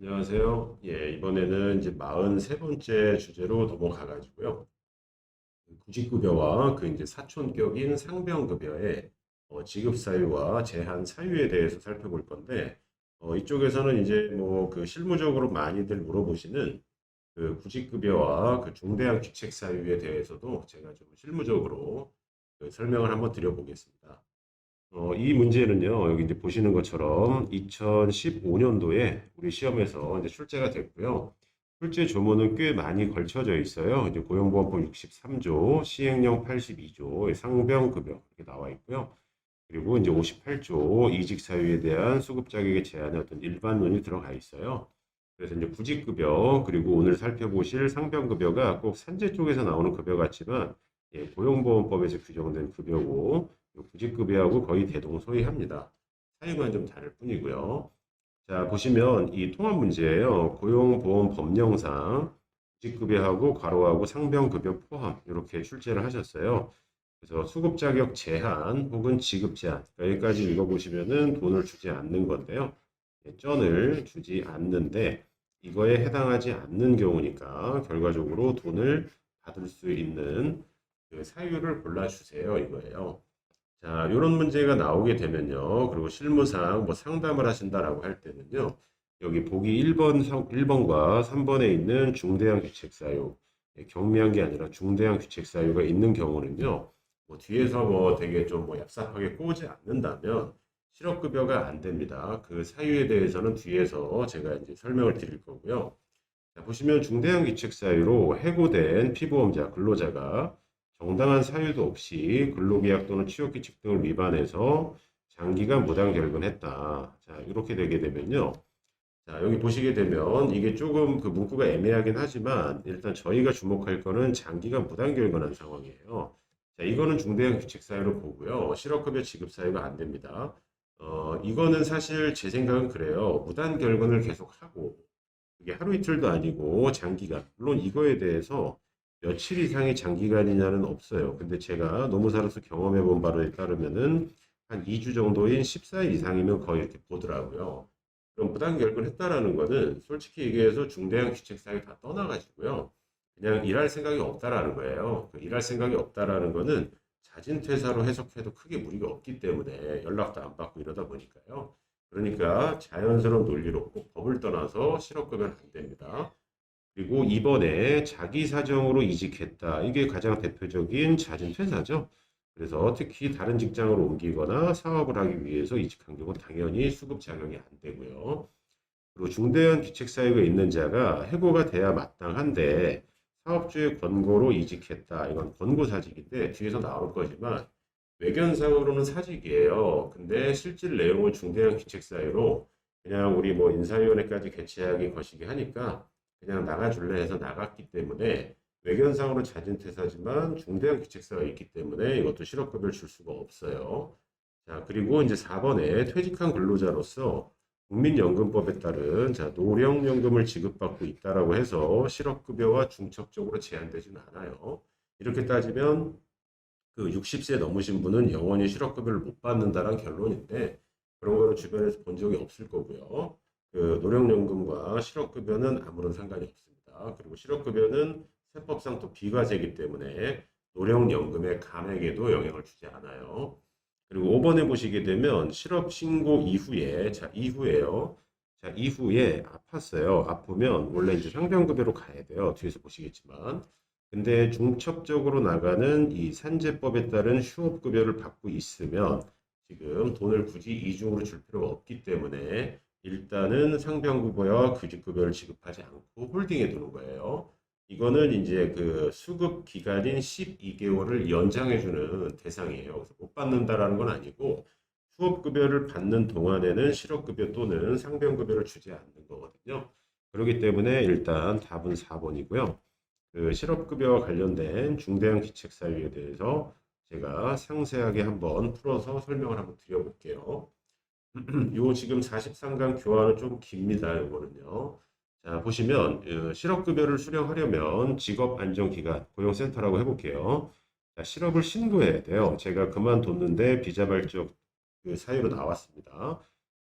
안녕하세요. 예, 이번에는 이제 43번째 주제로 넘어가 가지고요. 구직급여와 그 이제 사촌격인 상병급여의 지급 사유와 제한 사유에 대해서 살펴볼 건데, 이쪽에서는 이제 뭐 그 실무적으로 많이들 물어보시는 그 구직급여와 그 중대한 귀책 사유에 대해서도 제가 좀 실무적으로 그 설명을 한번 드려보겠습니다. 이 문제는요, 여기 이제 보시는 것처럼 2015년도에 우리 시험에서 이제 출제가 됐고요. 출제 조문은 꽤 많이 걸쳐져 있어요. 이제 고용보험법 63조, 시행령 82조, 상병급여 이렇게 나와 있고요. 그리고 이제 58조 이직 사유에 대한 수급 자격의 제한의 어떤 일반론이 들어가 있어요. 그래서 이제 구직급여 그리고 오늘 살펴보실 상병급여가 꼭 산재 쪽에서 나오는 급여 같지만 예, 고용보험법에서 규정된 급여고 구직급여하고 거의 대동소이합니다. 사유만 좀 다를 뿐이고요. 자, 보시면 이 통합 문제예요. 고용보험법령상 구직급여하고 괄호하고 상병급여 포함 이렇게 출제를 하셨어요. 그래서 수급 자격 제한 혹은 지급 제한 여기까지 읽어보시면은 돈을 주지 않는 건데요. 예, 쩐을 주지 않는데 이거에 해당하지 않는 경우니까 결과적으로 돈을 받을 수 있는 그 사유를 골라주세요 이거예요. 자, 이런 문제가 나오게 되면요. 그리고 실무상 뭐 상담을 하신다라고 할 때는요. 여기 보기 1번과 3번에 있는 중대한 규책 사유, 예, 경미한 게 아니라 중대한 규책 사유가 있는 경우는요. 뭐 뒤에서 뭐 되게 좀 뭐 얍삽하게 꼬지 않는다면 실업급여가 안 됩니다. 그 사유에 대해서는 뒤에서 제가 이제 설명을 드릴 거고요. 자, 보시면 중대한 규칙 사유로 해고된 피보험자, 근로자가 정당한 사유도 없이 근로계약 또는 취업규칙 등을 위반해서 장기간 무단 결근했다. 자, 이렇게 되게 되면요. 자, 여기 보시게 되면 이게 조금 그 문구가 애매하긴 하지만 일단 저희가 주목할 거는 장기간 무단 결근한 상황이에요. 자, 이거는 중대한 규칙 사유로 보고요. 실업급여 지급 사유가 안 됩니다. 이거는 사실 제 생각은 그래요. 무단 결근을 계속하고 그게 하루 이틀도 아니고 장기간. 물론 이거에 대해서 며칠 이상이 장기간이냐는 없어요. 근데 제가 노무사로서 경험해 본 바로에 따르면은 한 2주 정도인 14일 이상이면 거의 이렇게 보더라고요. 그럼 부당 결근했다라는 거는 솔직히 얘기해서 중대한 규칙 사유 다 떠나가지고요. 그냥 일할 생각이 없다라는 거예요. 그 일할 생각이 없다라는 거는 자진 퇴사로 해석해도 크게 무리가 없기 때문에 연락도 안 받고 이러다 보니까요. 그러니까 자연스러운 논리로 꼭 법을 떠나서 실업급여는 안 됩니다. 그리고 이번에 자기 사정으로 이직했다. 이게 가장 대표적인 자진 퇴사죠. 그래서 특히 다른 직장으로 옮기거나 사업을 하기 위해서 이직한 경우 당연히 수급 작용이 안 되고요. 그리고 중대한 귀책 사유가 있는 자가 해고가 돼야 마땅한데 사업주의 권고로 이직했다. 이건 권고사직인데 뒤에서 나올 거지만 외견상으로는 사직이에요. 근데 실질 내용은 중대한 귀책 사유로 그냥 우리 뭐 인사위원회까지 개최하기 거시기 하니까 그냥 나가줄래 해서 나갔기 때문에 외견상으로 자진 퇴사지만 중대한 귀책 사유가 있기 때문에 이것도 실업급여를 줄 수가 없어요. 자, 그리고 이제 4번에 퇴직한 근로자로서 국민연금법에 따른 자, 노령연금을 지급받고 있다라고 해서 실업급여와 중첩적으로 제한되지는 않아요. 이렇게 따지면 그 60세 넘으신 분은 영원히 실업급여를 못 받는다는 결론인데 그런 거는 주변에서 본 적이 없을 거고요. 그 노령연금과 실업급여는 아무런 상관이 없습니다. 그리고 실업급여는 세법상 또 비과세이기 때문에 노령연금의 감액에도 영향을 주지 않아요. 그리고 5번에 보시게 되면 실업 신고 이후에 자 이후에요. 자 이후에 아팠어요. 아프면 원래 이제 상병급여로 가야 돼요. 뒤에서 보시겠지만. 근데 중첩적으로 나가는 이 산재법에 따른 휴업급여를 받고 있으면 지금 돈을 굳이 이중으로 줄 필요가 없기 때문에 일단은 상병급여와 구직급여를 지급하지 않고 홀딩해 두는 거예요. 이거는 이제 그 수급 기간인 12개월을 연장해 주는 대상이에요. 그래서 못 받는다라는 건 아니고 휴업급여를 받는 동안에는 실업급여 또는 상병급여를 주지 않는 거거든요. 그렇기 때문에 일단 답은 4번이고요. 그 실업급여와 관련된 중대한 귀책 사유에 대해서 제가 상세하게 한번 풀어서 설명을 한번 드려볼게요. 요 지금 43강 교환은 좀 깁니다. 요거는요. 자, 보시면 실업급여를 수령하려면 직업안정기관 고용센터라고 해볼게요. 자, 실업을 신고해야 돼요. 제가 그만뒀는데 비자발적 그 사유로 나왔습니다.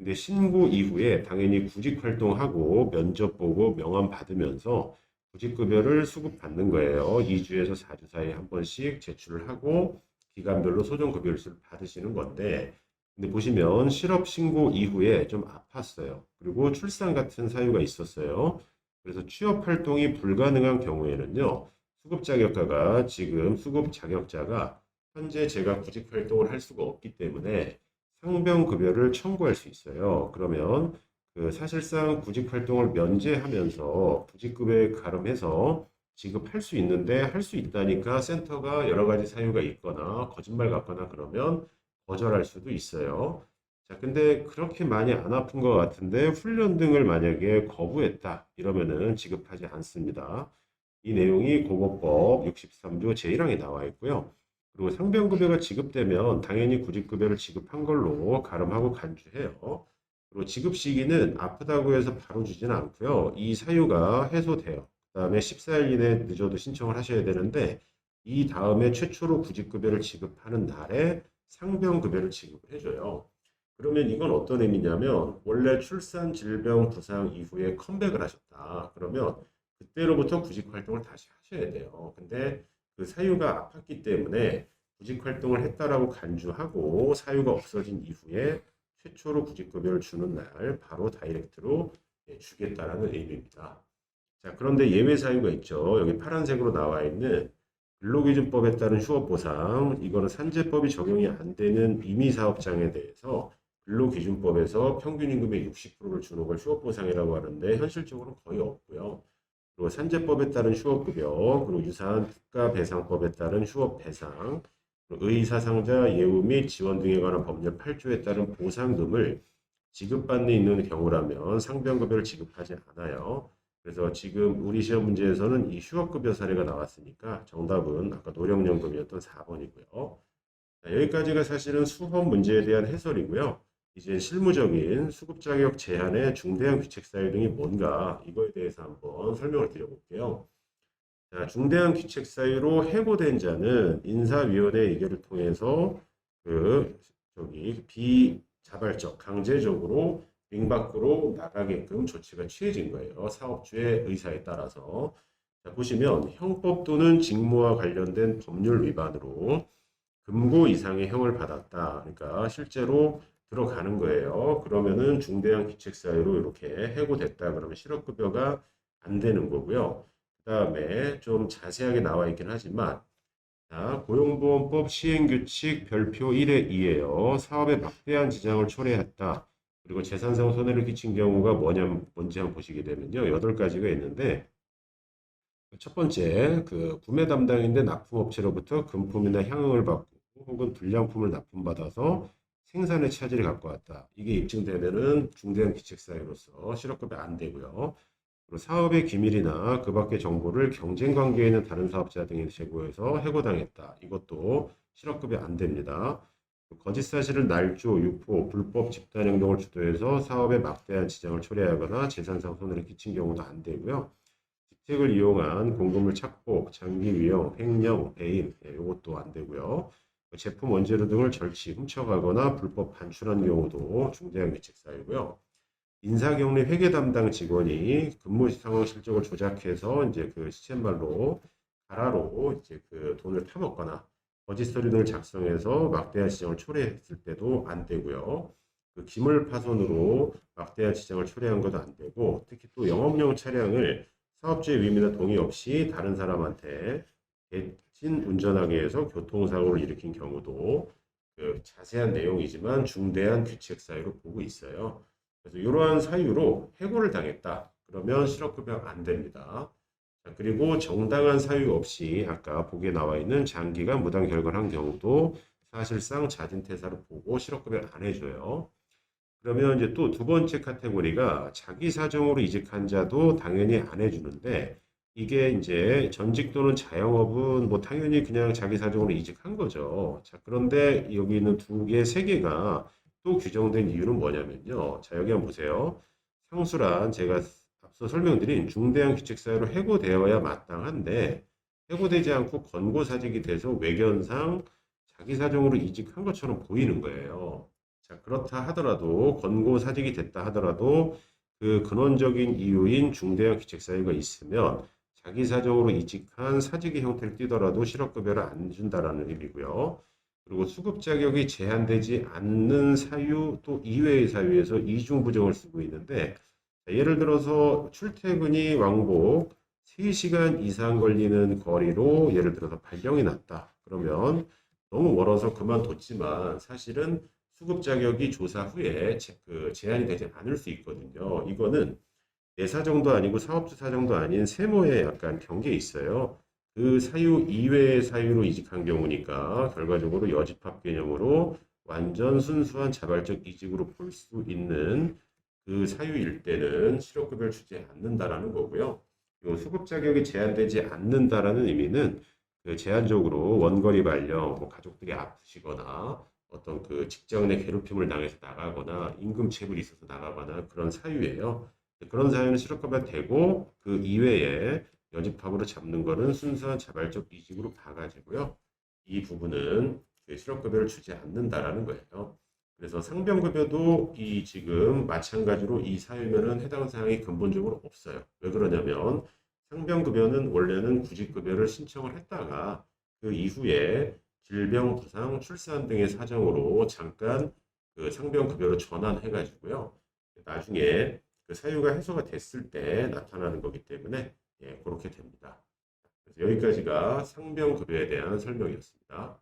근데 신고 이후에 당연히 구직 활동하고 면접 보고 명함 받으면서 구직급여를 수급받는 거예요. 2주에서 4주 사이에 한 번씩 제출을 하고 기간별로 소정급여를 받으시는 건데, 근데 보시면 실업 신고 이후에 좀 아팠어요. 그리고 출산 같은 사유가 있었어요. 그래서 취업 활동이 불가능한 경우에는요, 수급 자격자가 지금 수급 자격자가 현재 제가 구직 활동을 할 수가 없기 때문에 상병급여를 청구할 수 있어요. 그러면 그 사실상 구직 활동을 면제하면서 구직급여에 가름해서 지급할 수 있는데 할 수 있다니까 센터가 여러 가지 사유가 있거나 거짓말 같거나 그러면 거절할 수도 있어요. 자, 근데 그렇게 많이 안 아픈 것 같은데 훈련 등을 만약에 거부했다 이러면은 지급하지 않습니다. 이 내용이 고거법 63조 제1항에 나와 있고요. 그리고 상병급여가 지급되면 당연히 구직급여를 지급한 걸로 가름하고 간주해요. 그리고 지급 시기는 아프다고 해서 바로 주지는 않고요. 이 사유가 해소돼요. 그다음에 14일 이내에 늦어도 신청을 하셔야 되는데 이 다음에 최초로 구직급여를 지급하는 날에 상병급여를 지급을 해줘요. 그러면 이건 어떤 의미냐면 원래 출산, 질병, 부상 이후에 컴백을 하셨다. 그러면 그때로부터 구직 활동을 다시 하셔야 돼요. 근데 그 사유가 아팠기 때문에 구직 활동을 했다라고 간주하고 사유가 없어진 이후에 최초로 구직급여를 주는 날 바로 다이렉트로 주겠다라는 의미입니다. 자, 그런데 예외 사유가 있죠. 여기 파란색으로 나와 있는 근로기준법에 따른 휴업보상, 이거는 산재법이 적용이 안 되는 임의사업장에 대해서 근로기준법에서 평균임금의 60%를 주는 걸 휴업보상이라고 하는데 현실적으로는 거의 없고요. 그리고 산재법에 따른 휴업급여, 그리고 유사한 특가배상법에 따른 휴업배상, 의사상자 예우 및 지원 등에 관한 법률 8조에 따른 보상금을 지급받는 있는 경우라면 상병급여를 지급하지 않아요. 그래서 지금 우리 시험 문제에서는 이 휴업급여 사례가 나왔으니까 정답은 아까 노령연금이었던 4번이고요. 여기까지가 사실은 수험 문제에 대한 해설이고요. 이제 실무적인 수급 자격 제한의 중대한 귀책 사유 등이 뭔가 이거에 대해서 한번 설명을 드려볼게요. 자, 중대한 귀책 사유로 해고된 자는 인사위원회 의결을 통해서 그 비자발적 강제적으로 링 밖으로 나가게끔 조치가 취해진 거예요. 사업주의 의사에 따라서. 자, 보시면 형법 또는 직무와 관련된 법률 위반으로 금고 이상의 형을 받았다. 그러니까 실제로 들어가는 거예요. 그러면은 중대한 귀책 사유로 이렇게 해고됐다. 그러면 실업급여가 안 되는 거고요. 그 다음에 좀 자세하게 나와 있긴 하지만 자, 고용보험법 시행규칙 별표 1의 2예요. 사업에 막대한 지장을 초래했다. 그리고 재산상 손해를 끼친 경우가 뭔지 한번 보시게 되면요. 8가지가 있는데 첫 번째, 그 구매 담당인데 납품업체로부터 금품이나 향응을 받고 혹은 불량품을 납품받아서 생산의 차질을 갖고 왔다. 이게 입증되면은 중대한 기책사유로서 실업급여 안 되고요. 그리고 사업의 기밀이나 그 밖의 정보를 경쟁 관계에 있는 다른 사업자 등에 제보해서 해고당했다. 이것도 실업급여 안 됩니다. 거짓 사실을 날조, 유포, 불법 집단 행동을 주도해서 사업에 막대한 지장을 초래하거나 재산상 손해를 끼친 경우도 안 되고요. 직책을 이용한 공급물 착복, 장기 위용, 횡령, 배임, 이것도 안 되고요. 제품 원재료 등을 절취, 훔쳐가거나 불법 반출한 경우도 중대한 귀책 사유고요. 인사경리 회계 담당 직원이 근무 상황 실적을 조작해서 이제 그 시쳇말로 가라로 이제 그 돈을 타먹거나 거짓 서류 등을 작성해서 막대한 지장을 초래했을 때도 안 되고요. 그 기물 파손으로 막대한 지장을 초래한 것도 안 되고, 특히 또 영업용 차량을 사업주의 위임이나 동의 없이 다른 사람한테 대신 운전하게 해서 교통사고를 일으킨 경우도 그 자세한 내용이지만 중대한 귀책 사유로 보고 있어요. 그래서 이러한 사유로 해고를 당했다. 그러면 실업급여 안 됩니다. 자, 그리고 정당한 사유 없이 아까 보기에 나와 있는 장기간 무단 결근한 경우도 사실상 자진퇴사로 보고 실업급여 안 해줘요. 그러면 이제 또 두 번째 카테고리가 자기 사정으로 이직한 자도 당연히 안 해주는데 이게 이제 전직 또는 자영업은 뭐 당연히 그냥 자기 사정으로 이직한 거죠. 자, 그런데 여기 있는 두 개, 세 개가 또 규정된 이유는 뭐냐면요. 자, 여기 한번 보세요. 상수란 제가 앞서 설명드린 중대한 귀책 사유로 해고되어야 마땅한데 해고되지 않고 권고사직이 돼서 외견상 자기 사정으로 이직한 것처럼 보이는 거예요. 자, 그렇다 하더라도 권고사직이 됐다 하더라도 그 근원적인 이유인 중대형 기책사유가 있으면 자기 사정으로 이직한 사직의 형태를 띠더라도 실업급여를 안 준다라는 의미고요. 그리고 수급 자격이 제한되지 않는 사유 또 이외의 사유에서 이중부정을 쓰고 있는데 예를 들어서 출퇴근이 왕복 3시간 이상 걸리는 거리로 예를 들어서 발령이 났다. 그러면 너무 멀어서 그만뒀지만 사실은 수급 자격이 조사 후에 제한이 되지 않을 수 있거든요. 이거는 내 사정도 아니고 사업주 사정도 아닌 세무에 약간 경계에 있어요. 그 사유 이외의 사유로 이직한 경우니까 결과적으로 여집합 개념으로 완전 순수한 자발적 이직으로 볼 수 있는 그 사유일 때는 실업급여를 주지 않는다라는 거고요. 요 수급 자격이 제한되지 않는다라는 의미는 그 제한적으로 원거리 발령, 뭐 가족들이 아프시거나 어떤 그 직장 내 괴롭힘을 당해서 나가거나 임금체불이 있어서 나가거나 그런 사유예요. 그런 사유는 실업급여 되고 그 이외에 여집합으로 잡는 거는 순수한 자발적 이직으로 봐가지고요. 이 부분은 그 실업급여를 주지 않는다라는 거예요. 그래서 상병급여도 이 지금 마찬가지로 이 사유면은 해당 사항이 근본적으로 없어요. 왜 그러냐면 상병급여는 원래는 구직급여를 신청을 했다가 그 이후에 질병, 부상, 출산 등의 사정으로 잠깐 그 상병급여로 전환해가지고요. 나중에 그 사유가 해소가 됐을 때 나타나는 거기 때문에 예, 그렇게 됩니다. 그래서 여기까지가 상병급여에 대한 설명이었습니다.